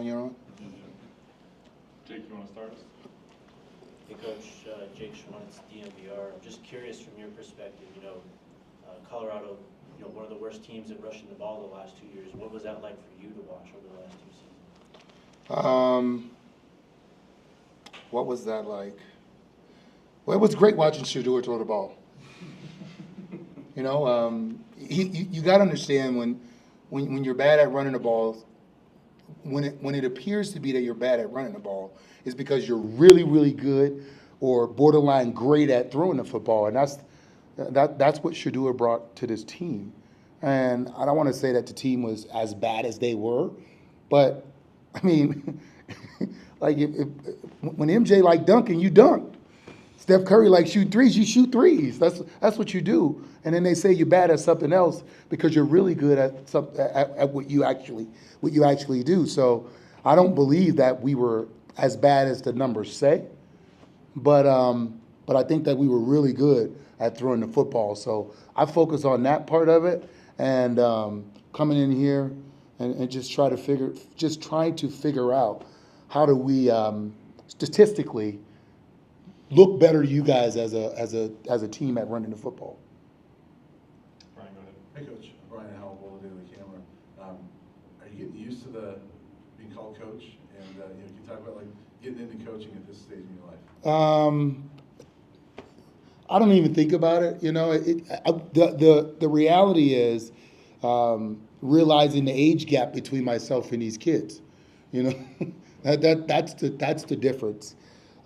you're on. Jake, you want to start us? Hey, Coach. Jake Schwanitz, DMVR. I'm just curious from your perspective, Colorado, one of the worst teams at rushing the ball the last 2 years. What was that like for you to watch over the last 2 seasons? What was that like? Well, it was great watching Shedeur throw the ball. You got to understand when you're bad at running the ball, when it appears to be that you're bad at running the ball, is because you're really, really good or borderline great at throwing the football, and that's what Shedeur brought to this team. And I don't want to say that the team was as bad as they were, but I mean, like when MJ like dunking, you dunk. Steph Curry like shoot threes, you shoot threes. That's what you do. And then they say you're bad at something else because you're really good at what you actually do. So I don't believe that we were as bad as the numbers say, but I think that we were really good at throwing the football. So I focus on that part of it, and coming in here and just trying to figure out how do we statistically look better to you guys as a team at running the football. Brian, go ahead. Hey, Coach. Brian Howell, Boulder Daily Camera. Are you getting used to being called coach? And can you talk about like getting into coaching at this stage in your life? I don't even think about it. The reality is realizing the age gap between myself and these kids. That's the difference.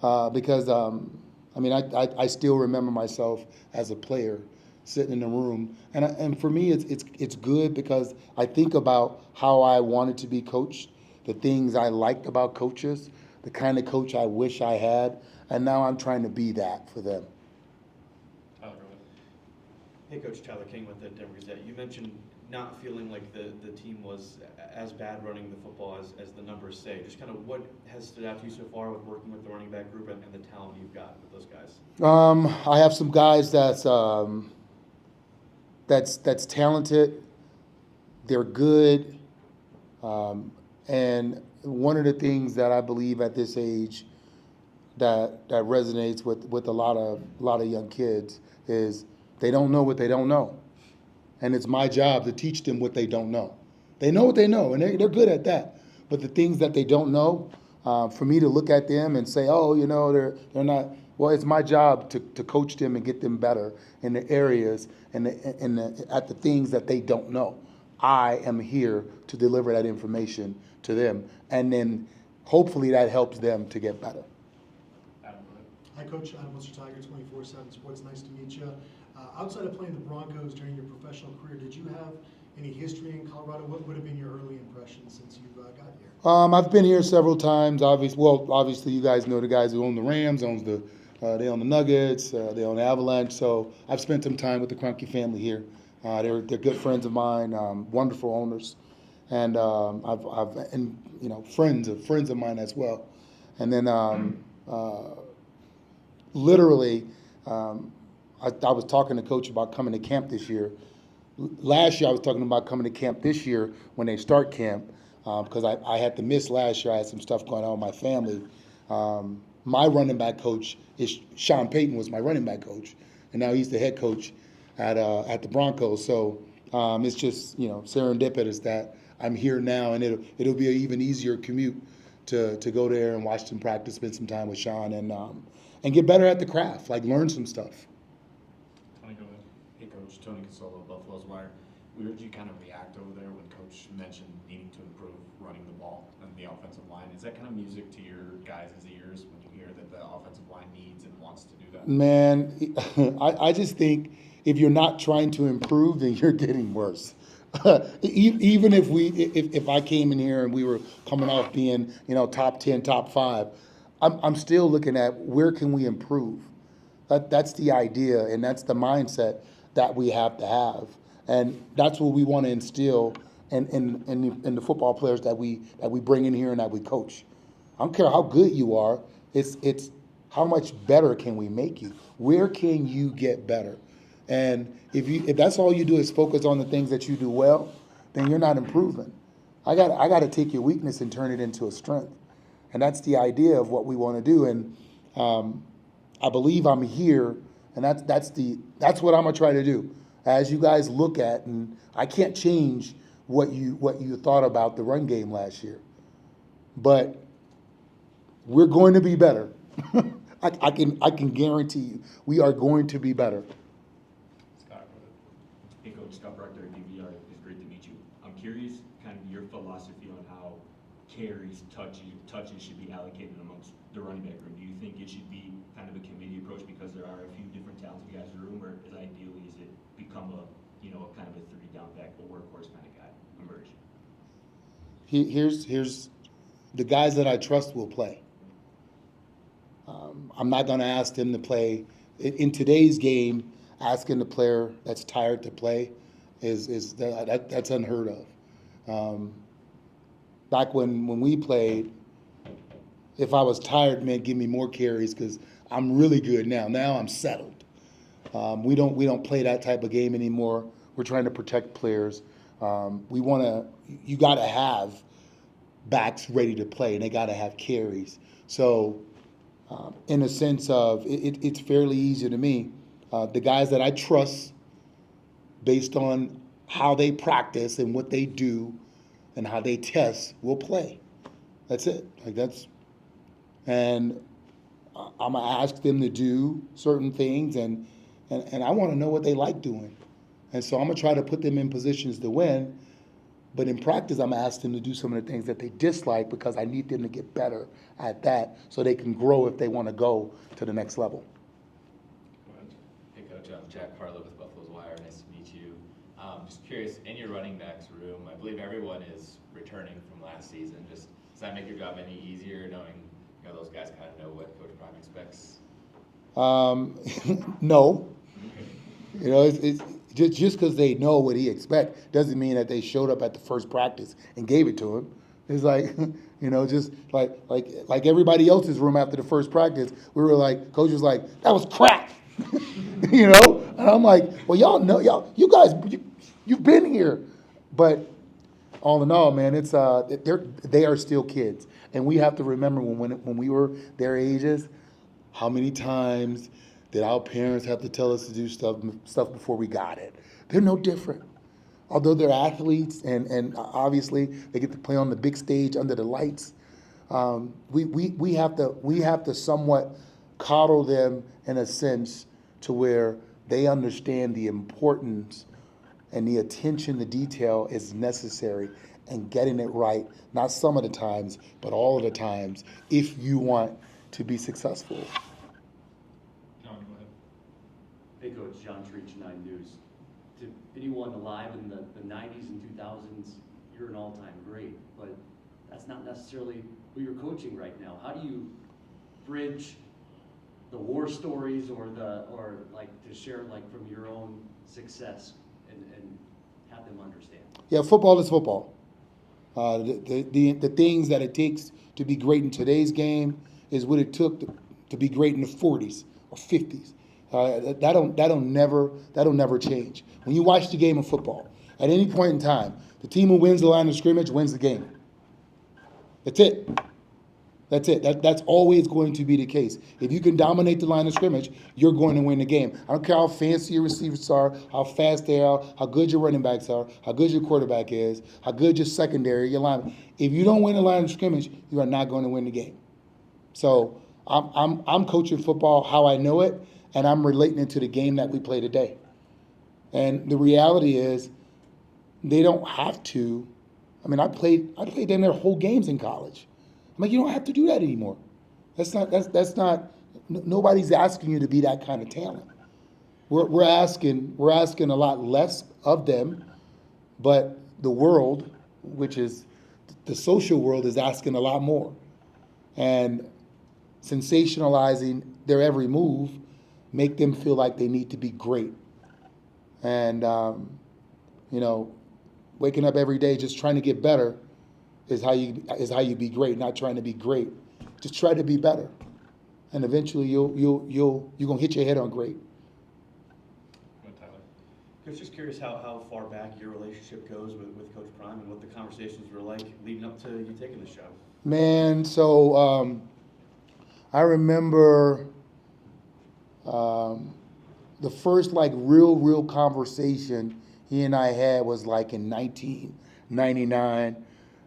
Because I still remember myself as a player sitting in the room, and for me it's good because I think about how I wanted to be coached, the things I liked about coaches, the kind of coach I wish I had, and now I'm trying to be that for them. Tyler, go ahead. Hey, Coach. Tyler King with the Denver Gazette. You mentioned not feeling like the team was as bad running the football as the numbers say. Just kind of what has stood out to you so far with working with the running back group and the talent you've got with those guys? I have some guys that's talented. They're good, and one of the things that I believe at this age that resonates with a lot of young kids is they don't know what they don't know. And it's my job to teach them what they don't know. They know what they know, and they're good at that. But the things that they don't know, for me to look at them and say, they're not. Well, it's my job to coach them and get them better in the areas and at the things that they don't know. I am here to deliver that information to them, and then hopefully that helps them to get better. Adam, go ahead. Hi, Coach. Adam Wilson, Tiger 24/7 Sports. Nice to meet you. Outside of playing the Broncos during your professional career, did you have any history in Colorado? What would have been your early impressions since you got here? I've been here several times. Obviously, you guys know the guys who own the Rams, they own the Nuggets, they own the Avalanche. So I've spent some time with the Kroenke family here. They're good friends of mine, wonderful owners, and friends of mine as well. And then literally. I was talking to Coach about coming to camp this year. Last year, I was talking about coming to camp this year when they start camp because I had to miss last year. I had some stuff going on with my family. My running back coach is Sean Payton was my running back coach, and now he's the head coach at the Broncos. So it's just serendipitous that I'm here now, and it'll be an even easier commute to go there and watch them practice, spend some time with Sean, and get better at the craft, like learn some stuff. Tony, go ahead. Hey, Coach. Tony Casolo, Buffalo's Wire. We heard you kind of react over there when Coach mentioned needing to improve running the ball and the offensive line. Is that kind of music to your guys' ears when you hear that the offensive line needs and wants to do that? Man, I just think if you're not trying to improve, then you're getting worse. Even if I came in here and we were coming off being top 10, top 5, I'm still looking at where can we improve. That's the idea, and that's the mindset that we have to have, and that's what we want to instill in the football players that we bring in here and that we coach. I don't care how good you are. It's how much better can we make you? Where can you get better? And if that's all you do is focus on the things that you do well, then you're not improving. I got to take your weakness and turn it into a strength. And that's the idea of what we want to do. And I believe I'm here, and that's what I'm gonna try to do. As you guys look at, and I can't change what you thought about the run game last year, but we're going to be better. I can guarantee you, we are going to be better. Scott, go ahead. Hey, Coach, Scott Proctor, DVR, it's great to meet you. I'm curious, kind of your philosophy on how carries, touches should be allocated amongst the running back room. Do you think it should be kind of a committee approach because there are a few different talented guys in the room, or is ideally is it become a kind of a 3-down back, a workhorse kind of guy emerge? Here's the guys that I trust will play. I'm not going to ask them to play. In today's game, asking the player that's tired to play that's unheard of. Back when we played, if I was tired, man, give me more carries because I'm really good now. Now I'm settled. We don't play that type of game anymore. We're trying to protect players. You got to have backs ready to play, and they got to have carries. So, in a sense of it's fairly easy to me. The guys that I trust, based on how they practice and what they do, and how they test, will play. That's it. And I'm gonna ask them to do certain things, and I want to know what they like doing. And so I'm gonna try to put them in positions to win. But in practice, I'm gonna ask them to do some of the things that they dislike because I need them to get better at that so they can grow if they want to go to the next level. Go ahead. Hey, Coach, I'm Jack Carlo with Buffalo's Wire. Nice to meet you. Just curious, in your running backs room, I believe everyone is returning from last season. Does that make your job any easier, knowing those guys kind of know what Coach Prime expects? No. It's just because they know what he expects doesn't mean that they showed up at the first practice and gave it to him. It's like, just like everybody else's room after the first practice, we were like, Coach was like, that was crap. And I'm like, well, y'all know, you guys, you've been here. But all in all, man, it's they are still kids. And we have to remember when we were their ages, how many times did our parents have to tell us to do stuff before we got it? They're no different. Although they're athletes and obviously they get to play on the big stage under the lights, we have to somewhat coddle them in a sense to where they understand the importance and the attention to detail is necessary and getting it right, not some of the times, but all of the times, if you want to be successful. John, go ahead. Hey, Coach, John Treach, 9 News. To anyone alive in the 90s and 2000s, you're an all-time great, but that's not necessarily who you're coaching right now. How do you bridge the war stories or to share from your own success and have them understand? Yeah, football is football. The things that it takes to be great in today's game is what it took to be great in the 40s or 50s. That'll never change. When you watch the game of football, at any point in time, the team who wins the line of scrimmage wins the game. That's it. That's always going to be the case. If you can dominate the line of scrimmage, you're going to win the game. I don't care how fancy your receivers are, how fast they are, how good your running backs are, how good your quarterback is, how good your secondary, your line. If you don't win the line of scrimmage, you are not going to win the game. So I'm coaching football how I know it, and I'm relating it to the game that we play today. And the reality is, they don't have to. I mean, I played them their whole games in college. I'm like, you don't have to do that anymore. That's not. Nobody's asking you to be that kind of talent. We're asking a lot less of them, but the world, which is the social world, is asking a lot more, and sensationalizing their every move make them feel like they need to be great. And waking up every day just trying to get better is how you be great. Not trying to be great, just try to be better, and eventually you're gonna hit your head on great. Go ahead, Tyler. I was just curious how far back your relationship goes with Coach Prime and what the conversations were like leading up to you taking this job. Man, so I remember the first like real conversation he and I had was like in 1999.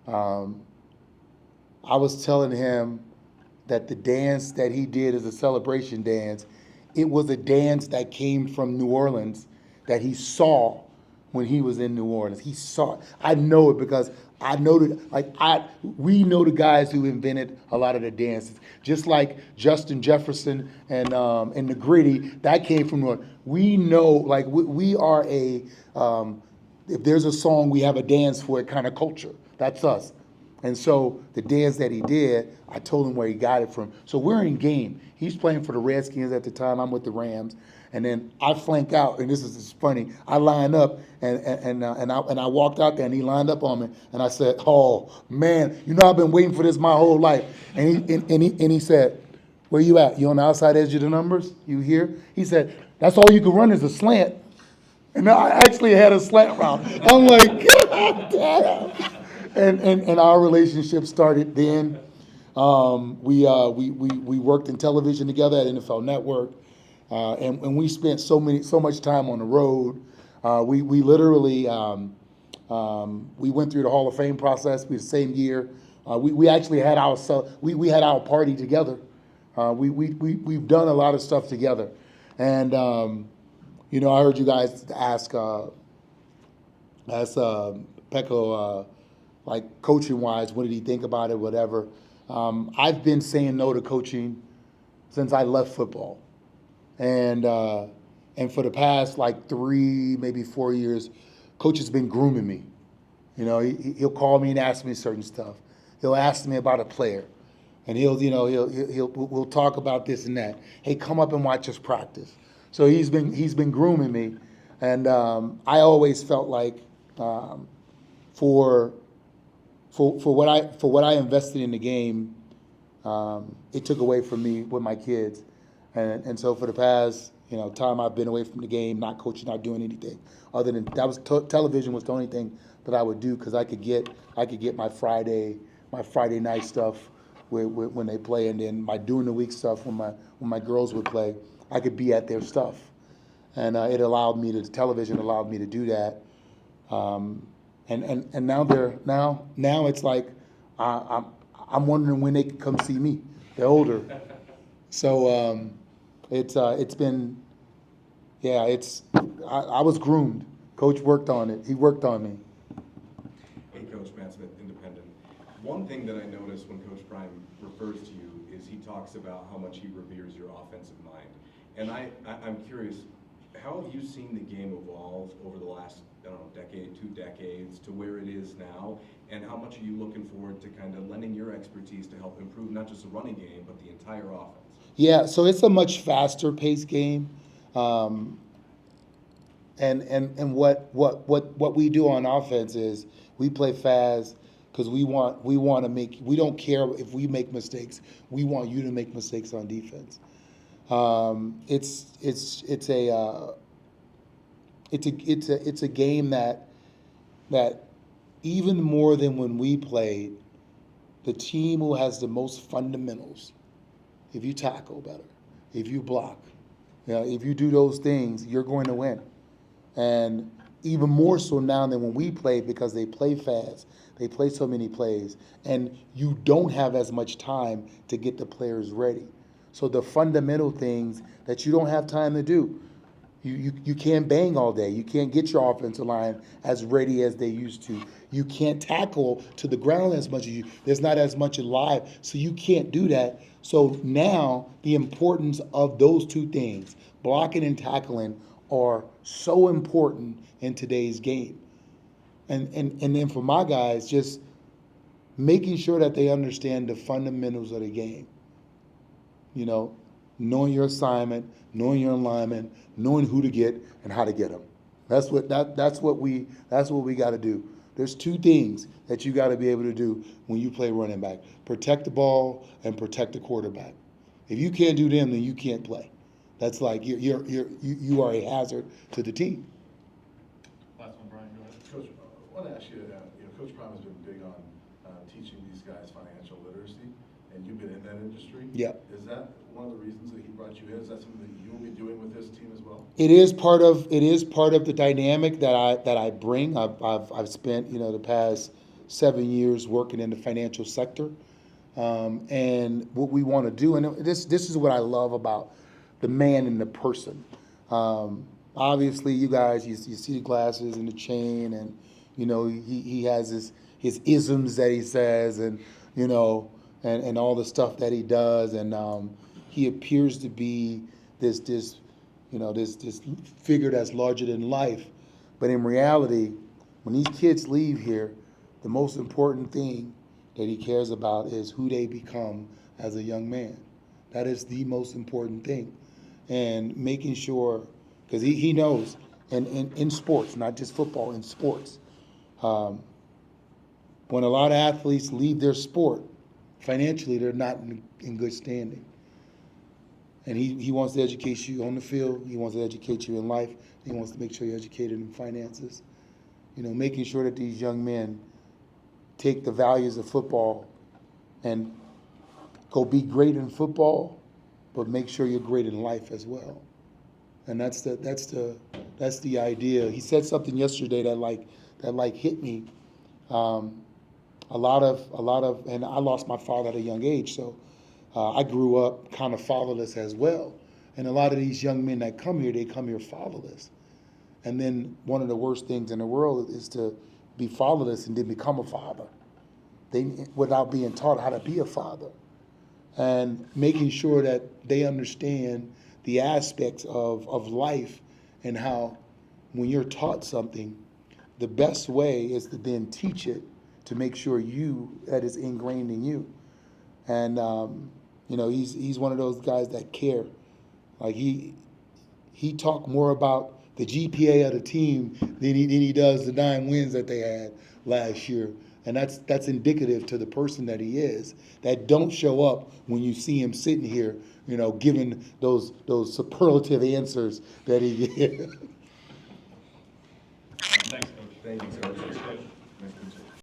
I was telling him that the dance that he did as a celebration dance, it was a dance that came from New Orleans that he saw when he was in New Orleans. He saw it. I know it because I know that we know the guys who invented a lot of the dances. Just like Justin Jefferson and the Gritty, that came from New Orleans. We know, like we are a if there's a song, we have a dance for it kind of culture. That's us. And so the dance that he did, I told him where he got it from. So we're in game. He's playing for the Redskins at the time. I'm with the Rams. And then I flank out, and this is funny. I line up, and I walked out there, and he lined up on me, and I said, "Oh man, you know I've been waiting for this my whole life." And he said, "Where you at? You on the outside edge of the numbers? You here?" He said, "That's all you can run is a slant." And I actually had a slant route. I'm like, God damn. And our relationship started then. We worked in television together at NFL Network, and we spent so much time on the road. We literally we went through the Hall of Fame process. We the same year. We actually had we had our party together. We've done a lot of stuff together, and you know, I heard you guys ask Pecco, like coaching wise, what did he think about it, whatever. I've been saying no to coaching since I left football, and for the past like 3, maybe 4 years, coach has been grooming me. You know, he'll call me and ask me certain stuff. He'll ask me about a player, and we'll talk about this and that. Hey, come up and watch us practice. So he's been grooming me, and I always felt like for what I invested in the game, it took away from me with my kids, and so for the past time I've been away from the game, not coaching, not doing anything other than that was television was the only thing that I would do because I could get my Friday night stuff when they play, and then my during the week stuff when my girls would play. I could be at their stuff, and the television allowed me to do that. And now it's like I'm wondering when they can come see me. They're older, so it's been I was groomed. Coach worked on it. He worked on me. Hey, Coach Matt Smith, Independent. One thing that I noticed when Coach Prime refers to you is he talks about how much he reveres your offensive mind. And I'm curious, how have you seen the game evolve over the last, decade, 2 decades to where it is now? And how much are you looking forward to kind of lending your expertise to help improve not just the running game, but the entire offense? Yeah, so it's a much faster paced game. And what we do on offense is we play fast because we don't care if we make mistakes. We want you to make mistakes on defense. It's a game that even more than when we played, the team who has the most fundamentals, if you tackle better, if you block, if you do those things, you're going to win. And even more so now than when we played because they play fast, they play so many plays, and you don't have as much time to get the players ready. So the fundamental things that you don't have time to do, you can't bang all day. You can't get your offensive line as ready as they used to. You can't tackle to the ground as much as you. There's not as much alive, so you can't do that. So now the importance of those two things, blocking and tackling, are so important in today's game. And then for my guys, just making sure that they understand the fundamentals of the game. Knowing your assignment, knowing your alignment, knowing who to get and how to get them. That's what we got to do. There's 2 things that you got to be able to do when you play running back: protect the ball and protect the quarterback. If you can't do them, then you can't play. That's like you are a hazard to the team. want to ask you, Coach Prime has been big on teaching these guys financial literacy, and you've been in that industry. Yeah. Is that one of the reasons that he brought you in? Is that something that you'll be doing with this team as well? It is part of the dynamic that I bring. I've spent the past 7 years working in the financial sector, and what we want to do, and this is what I love about the man and the person. Obviously, you guys, you see the glasses and the chain, and he has his isms that he says, and and all the stuff that he does, and he appears to be this figure that's larger than life. But in reality, when these kids leave here, the most important thing that he cares about is who they become as a young man. That is the most important thing. And making sure, because he knows, and in sports, not just football, in sports, when a lot of athletes leave their sport, financially they're not in good standing. And he wants to educate you on the field. He wants to educate you in life. He wants to make sure you're educated in finances. Making sure that these young men take the values of football and go be great in football, but make sure you're great in life as well. And that's the idea. He said something yesterday that hit me. A lot of, and I lost my father at a young age, so I grew up kind of fatherless as well. And a lot of these young men that come here, they come here fatherless. And then one of the worst things in the world is to be fatherless and then become a father, without being taught how to be a father. And making sure that they understand the aspects of life, and how when you're taught something, the best way is to then teach it to make sure that is ingrained in you. And he's one of those guys that care. Like he talked more about the GPA of the team than he does the 9 wins that they had last year. And that's indicative to the person that he is, that don't show up when you see him sitting here, giving those superlative answers that he gives. Thanks, Coach. Thank you, Coach.